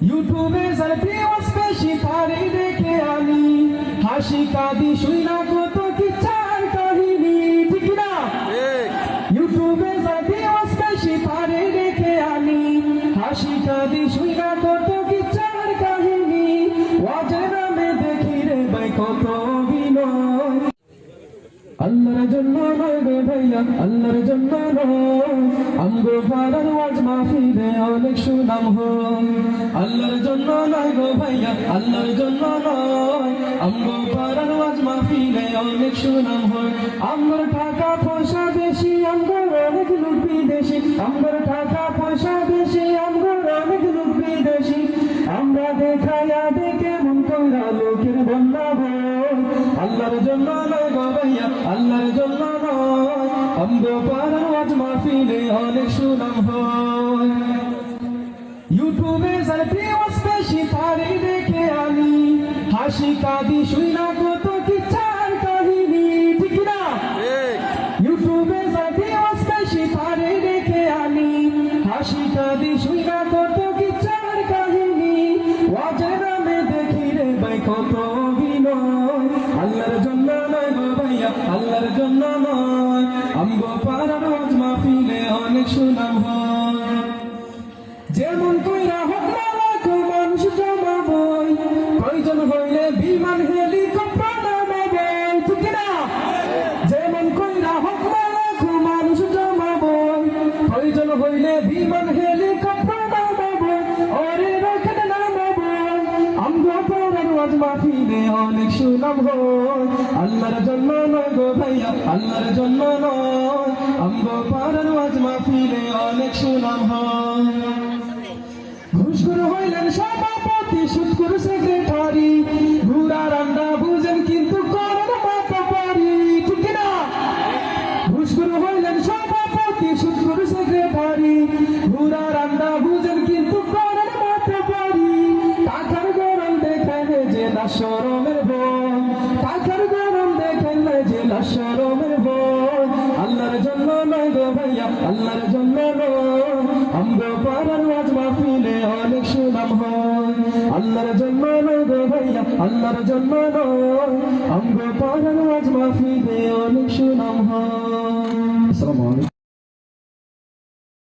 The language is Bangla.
ইউটিউবে যার ভিউয়ার্স বেশি তারে দেখে আমি হাসি কাঁদি শুইনা কত কিচ্ছার কাহিনী, ঠিক না? ইউটিউবে যার ভিউয়ার্স বেশি তারে দেখে আমি হাসি কাঁদি শুইনা কত কিচ্ছার কাহিনী। ওয়াজের নামে দেখি রে ভাই কত অভিনয়। আল্লাহর জন্য নয় গো ভাইয়া, আল্লাহর জন্য নয়, আমগো পাড়ার ওয়াজ মাহফিলে অনেক সুনাম হয়। আল্লাহর জন্য নয় গো ভাইয়া, আল্লাহর জন্য নয়, আমগো পাড়ার ওয়াজ মাহফিলে অনেক সুনাম হয়। আমগোর টাকা পয়সা বেশি, আমগোর অনেক লোক বিদেশি, আমগোর টাকা পয়সা বেশি, আমগোর অনেক লোক বিদেশি। আমরা দেখাইয়া দেখে মন কইরা লোকের বন্যা ভয়। আল্লাহর জন্য নয় গো ভাইয়া, আল্লাহর জন্য নয়, আমগো পাড়ার ওয়াজ মাহফিলে অনেক সুনাম হয়। ইউটিউবে যার ভিউয়ার্স বেশি তারে দেখে আমি হাসি কাঁদি শুইনা কত কিচ্ছার কাহিনী, ঠিক না? ইউটিউবে যার ভিউয়ার্স বেশি তারে দেখে আমি হাসি কাঁদি শুইনা কত কিচ্ছার কাহিনী। ওয়াজের নামে দেখি রে ভাই কত অভিনয়। আল্লাহর জন্য নয় গো ভাইয়া, আল্লাহর জন্য নয়, আমগো পাড়ার ওয়াজ মাহফিলে অনেক সুনাম হয়। যেমন কইরা হোক না লাখো মানুষ জমাবই, প্রয়োজন হইলে বিমান হেলিকপ্টার নামাবই, ঠিক না? যেমন কইরা হোক না লাখো মানুষ জমাবই, প্রয়োজন হইলে বিমান হেলিকপ্টার নামাবই, ওরে রকেট নামাবই, আমগো পাড়ার ওয়াজ মাহফিলে অনেক সুনাম হয়। আল্লাহর জন্য নয় গো ভাইয়া, আল্লাহর জন্য নয়, আমগো পাড়ার ওয়াজ মাহফিলে অনেক সুনাম হয়। ঘুষখোর হইলেন সভাপতি, সুদখোর সেক্রেটারি, ঘুরা রান্না বুঝেন কিন্তু করেন মাতবাড়ি, ঠিক না? ঘুষখোর হইলেন সভাপতি, সুদখোর সেক্রেটারি, ঘুরা রান্না বুঝেন কিন্তু করেন মাতবাড়ি। টাকার গরম দেখেন যে না শরমের বই, টাকার গরম দেখেন যে না শরমের বই। আল্লাহর জন্য নয় গো ভাইয়া, আল্লাহর জন্য নয়, আমগো পাড়ার ওয়াজ মাহফিলে অনেক সুনাম হয়। আল্লাহর জন্য নয় গো ভাইয়া, আল্লাহর জন্য নয়, আমগো পাড়ার ওয়াজ মাহফিলে অনেক সুনাম হয়। আসসালামু আলাইকুম।